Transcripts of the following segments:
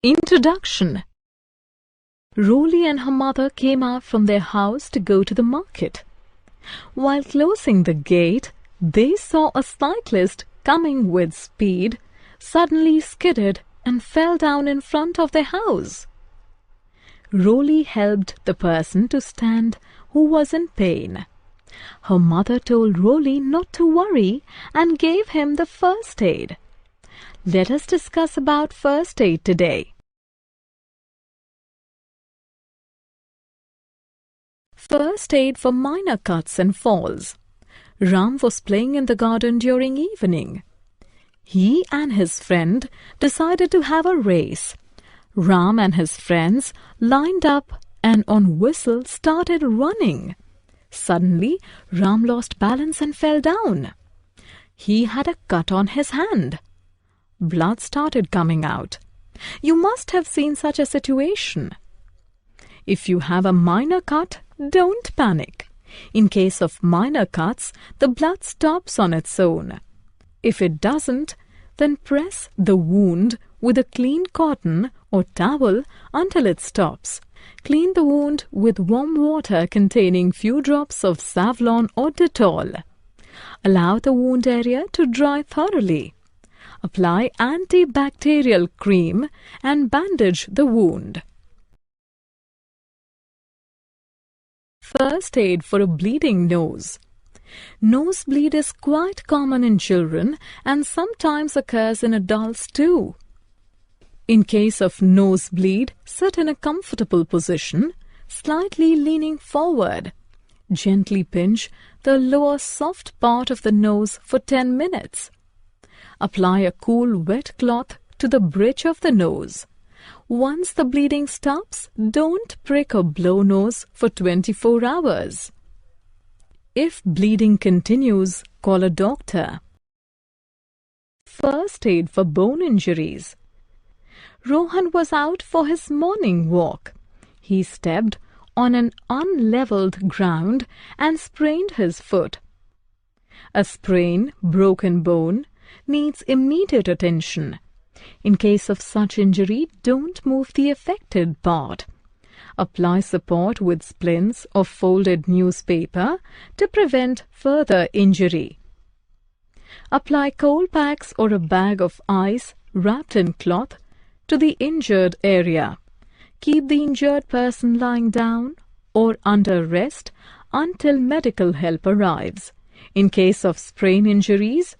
Introduction. Roly and her mother came out from their house to go to the market. While closing the gate, they saw a cyclist coming with speed, suddenly skidded and fell down in front of their house. Roly helped the person to stand who was in pain. Her mother told Roly not to worry and gave him the first aid. Let us discuss about first aid today. First aid for minor cuts and falls. Ram was playing in the garden during evening. He and his friend decided to have a race. Ram and his friends lined up and on whistle started running. Suddenly, Ram lost balance and fell down. He had a cut on his hand. Blood started coming out. You must have seen such a situation. If you have a minor cut, don't panic. In case of minor cuts, the blood stops on its own. If it doesn't, then press the wound with a clean cotton or towel until it stops. Clean the wound with warm water containing few drops of Savlon or Dettol. Allow the wound area to dry thoroughly. Apply antibacterial cream and bandage the wound. First aid for a bleeding nose. Nosebleed is quite common in children and sometimes occurs in adults too. In case of nosebleed, sit in a comfortable position, slightly leaning forward. Gently pinch the lower soft part of the nose for 10 minutes. Apply a cool wet cloth to the bridge of the nose. Once the bleeding stops, don't prick or blow nose for 24 hours. If bleeding continues, call a doctor. First aid for bone injuries. Rohan was out for his morning walk. He stepped on an unleveled ground and sprained his foot. A sprain, broken bone, needs immediate attention. In case of such injury, don't move the affected part. Apply support with splints or folded newspaper to prevent further injury. Apply cold packs or a bag of ice wrapped in cloth to the injured area. Keep the injured person lying down or under rest until medical help arrives. In case of sprain injuries,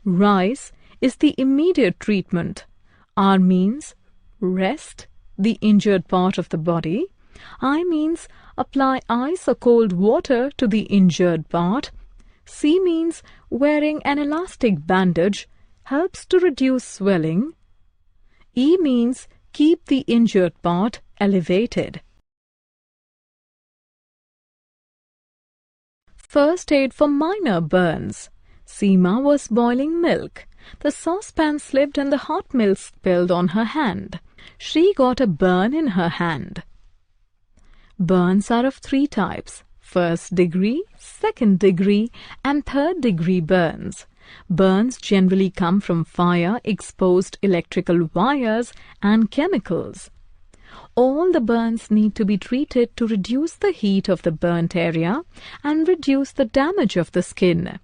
RICE is the immediate treatment. R means rest the injured part of the body. I means apply ice or cold water to the injured part. C means wearing an elastic bandage helps to reduce swelling. E means keep the injured part elevated. First aid for minor burns. Seema was boiling milk. The saucepan slipped and the hot milk spilled on her hand. She got a burn in her hand. Burns are of 3 types: first degree, second degree, and third degree burns. Burns generally come from fire, exposed electrical wires, and chemicals. All the burns need to be treated to reduce the heat of the burnt area and reduce the damage of the skin.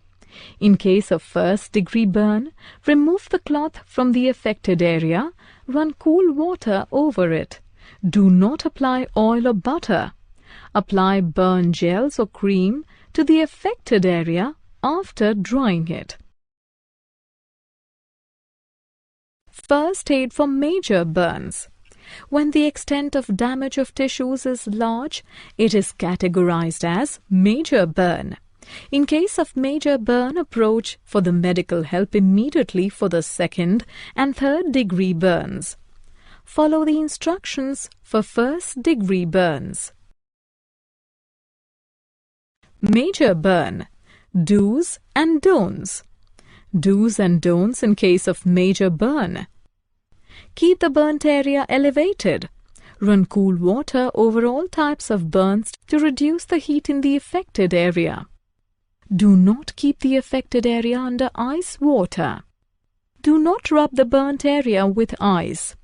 In case of first-degree burn, remove the cloth from the affected area, run cool water over it. Do not apply oil or butter. Apply burn gels or cream to the affected area after drying it. First aid for major burns. When the extent of damage of tissues is large, it is categorized as major burn. In case of major burn, approach for the medical help immediately for the second and third degree burns. Follow the instructions for first degree burns. Major burn. Do's and don'ts. Do's and don'ts in case of major burn. Keep the burnt area elevated. Run cool water over all types of burns to reduce the heat in the affected area. Do not keep the affected area under ice water. Do not rub the burnt area with ice.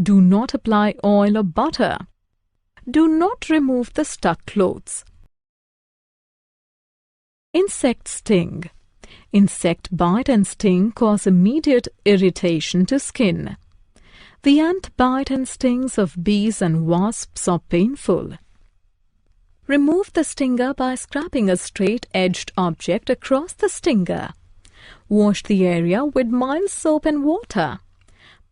Do not apply oil or butter. Do not remove the stuck clothes. Insect sting. Insect bite and sting cause immediate irritation to skin. The ant bite and stings of bees and wasps are painful. Remove the stinger by scraping a straight-edged object across the stinger. Wash the area with mild soap and water.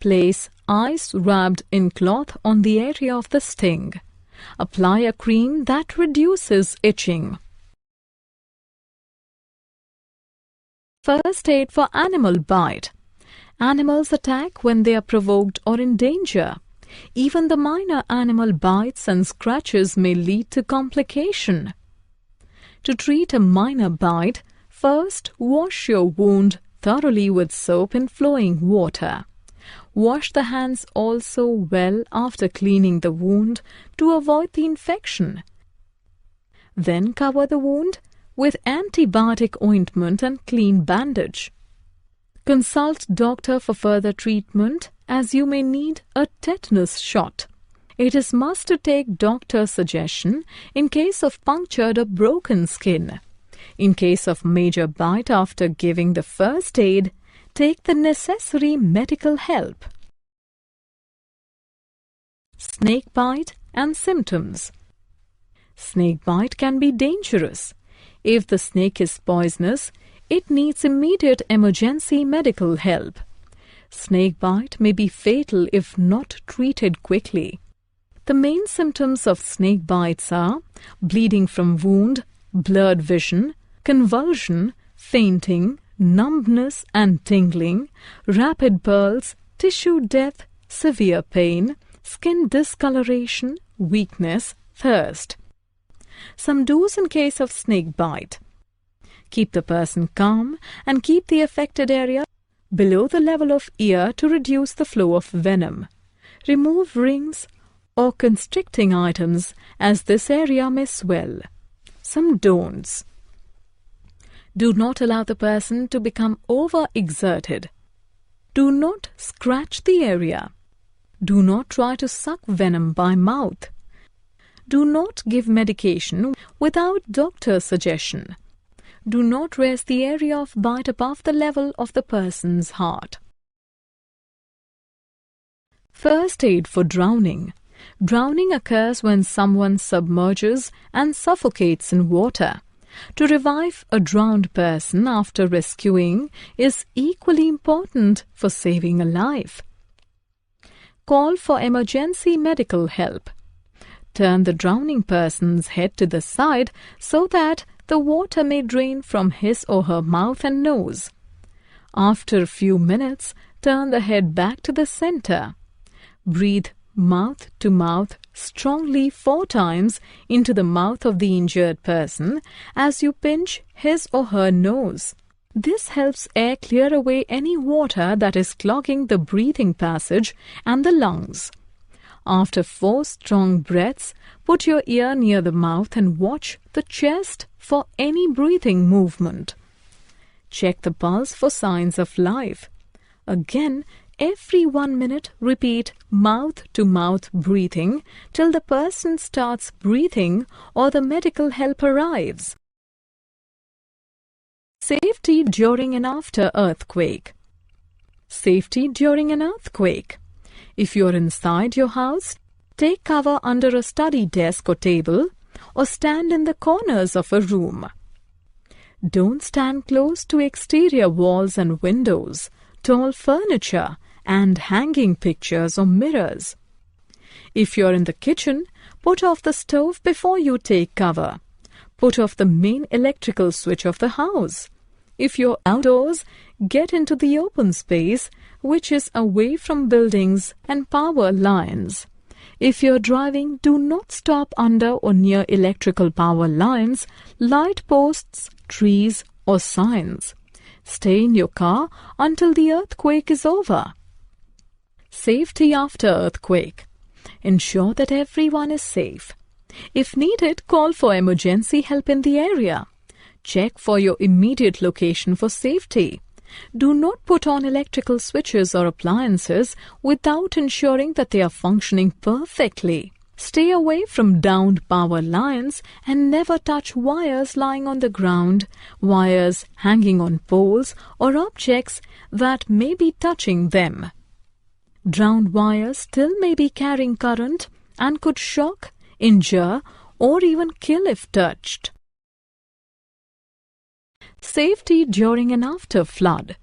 Place ice wrapped in cloth on the area of the sting. Apply a cream that reduces itching. First aid for animal bite. Animals attack when they are provoked or in danger. Even the minor animal bites and scratches may lead to complication. To treat a minor bite, first wash your wound thoroughly with soap and flowing water. Wash the hands also well after cleaning the wound to avoid the infection. Then cover the wound with antibiotic ointment and clean bandage. Consult doctor for further treatment as you may need a tetanus shot. It is must to take doctor's suggestion in case of punctured or broken skin. In case of major bite after giving the first aid, take the necessary medical help. Snake bite and symptoms. Snake bite can be dangerous. If the snake is poisonous, it needs immediate emergency medical help. Snake bite may be fatal if not treated quickly. The main symptoms of snake bites are bleeding from wound, blurred vision, convulsion, fainting, numbness and tingling, rapid pulse, tissue death, severe pain, skin discoloration, weakness, thirst. Some do's in case of snake bite. Keep the person calm and keep the affected area below the level of ear to reduce the flow of venom. Remove rings or constricting items as this area may swell. Some don'ts. Do not allow the person to become overexerted. Do not scratch the area. Do not try to suck venom by mouth. Do not give medication without doctor's suggestion. Do not raise the area of bite above the level of the person's heart. First aid for drowning. Drowning occurs when someone submerges and suffocates in water. To revive a drowned person after rescuing is equally important for saving a life. Call for emergency medical help. Turn the drowning person's head to the side so that the water may drain from his or her mouth and nose. After a few minutes, turn the head back to the center. Breathe mouth to mouth strongly 4 times into the mouth of the injured person as you pinch his or her nose. This helps air clear away any water that is clogging the breathing passage and the lungs. After 4 strong breaths, put your ear near the mouth and watch the chest for any breathing movement. Check the pulse for signs of life. Again, every 1 minute, repeat mouth-to-mouth breathing till the person starts breathing or the medical help arrives. Safety during and after earthquake. Safety during an earthquake. If you're inside your house, take cover under a study desk or table or stand in the corners of a room. Don't stand close to exterior walls and windows, tall furniture, and hanging pictures or mirrors. If you're in the kitchen, put off the stove before you take cover. Put off the main electrical switch of the house. If you're outdoors, get into the open space, which is away from buildings and power lines. If you're driving, do not stop under or near electrical power lines, light posts, trees, or signs. Stay in your car until the earthquake is over. Safety after earthquake. Ensure that everyone is safe. If needed, call for emergency help in the area. Check for your immediate location for safety. Do not put on electrical switches or appliances without ensuring that they are functioning perfectly. Stay away from downed power lines and never touch wires lying on the ground, wires hanging on poles, or objects that may be touching them. Drowned wires still may be carrying current and could shock, injure, or even kill if touched. Safety during and after flood.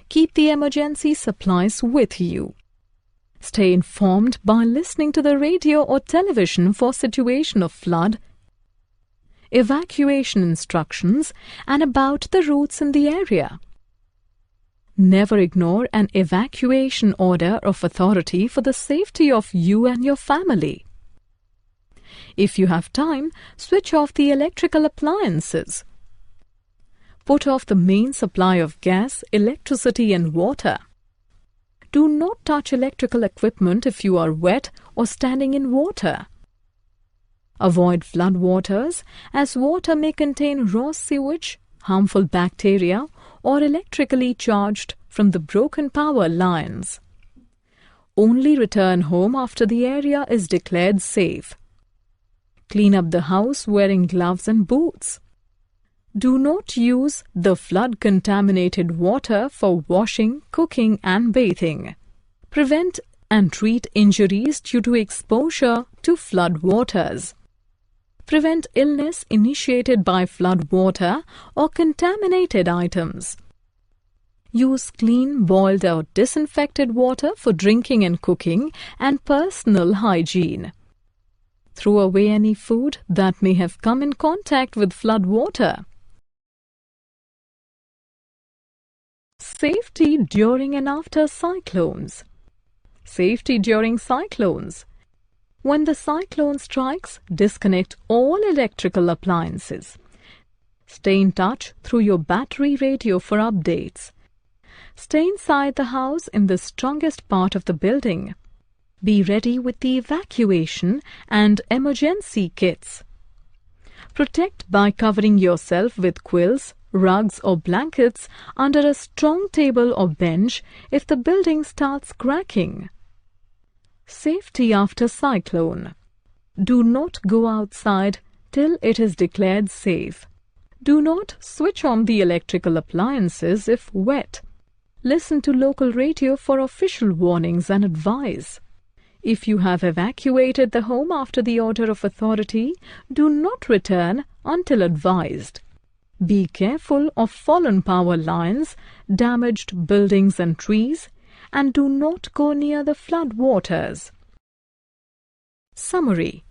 Keep the emergency supplies with you. Stay informed by listening to the radio or television for situation of flood, evacuation instructions, and about the routes in the area. Never ignore an evacuation order of authority for the safety of you and your family. If you have time, switch off the electrical appliances. Put off the main supply of gas, electricity, and water. Do not touch electrical equipment if you are wet or standing in water. Avoid flood waters, as water may contain raw sewage, harmful bacteria, or electrically charged from the broken power lines. Only return home after the area is declared safe. Clean up the house wearing gloves and boots. Do not use the flood-contaminated water for washing, cooking, and bathing. Prevent and treat injuries due to exposure to flood waters. Prevent illness initiated by flood water or contaminated items. Use clean, boiled or disinfected water for drinking and cooking and personal hygiene. Throw away any food that may have come in contact with flood water. Safety during and after cyclones. Safety during cyclones. When the cyclone strikes, disconnect all electrical appliances. Stay in touch through your battery radio for updates. Stay inside the house in the strongest part of the building. Be ready with the evacuation and emergency kits. Protect by covering yourself with quilts, rugs or blankets under a strong table or bench if the building starts cracking. Safety after cyclone. Do not go outside till it is declared safe. Do not switch on the electrical appliances if wet. Listen to local radio for official warnings and advice. If you have evacuated the home after the order of authority, do not return until advised. Be careful of fallen power lines, damaged buildings and trees, and do not go near the flood waters. Summary.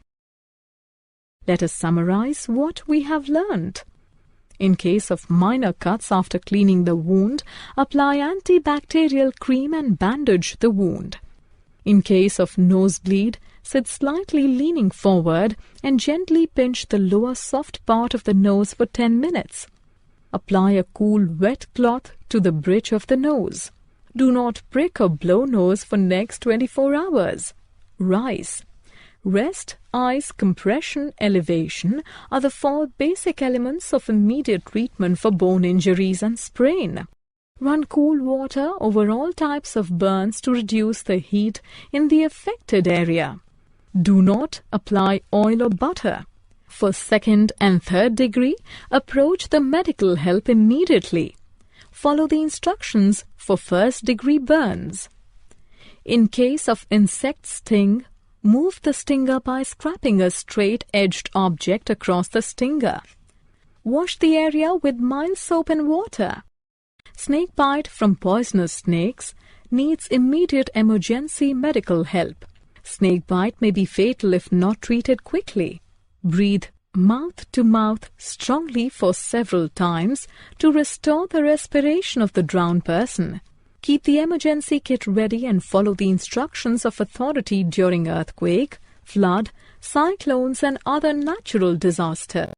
Let us summarize what we have learnt. In case of minor cuts after cleaning the wound, apply antibacterial cream and bandage the wound. In case of nosebleed, sit slightly leaning forward and gently pinch the lower soft part of the nose for 10 minutes. Apply a cool wet cloth to the bridge of the nose. Do not prick or blow nose for next 24 hours. Rise. Rest, ice, compression, elevation are the 4 basic elements of immediate treatment for bone injuries and sprain. Run cool water over all types of burns to reduce the heat in the affected area. Do not apply oil or butter. For 2nd and 3rd degree, approach the medical help immediately. Follow the instructions for 1st degree burns. In case of insect sting, move the stinger by scraping a straight-edged object across the stinger. Wash the area with mild soap and water. Snake bite from poisonous snakes needs immediate emergency medical help. Snake bite may be fatal if not treated quickly. Breathe mouth to mouth strongly for several times to restore the respiration of the drowned person. Keep the emergency kit ready and follow the instructions of authority during earthquake, flood, cyclones and other natural disasters.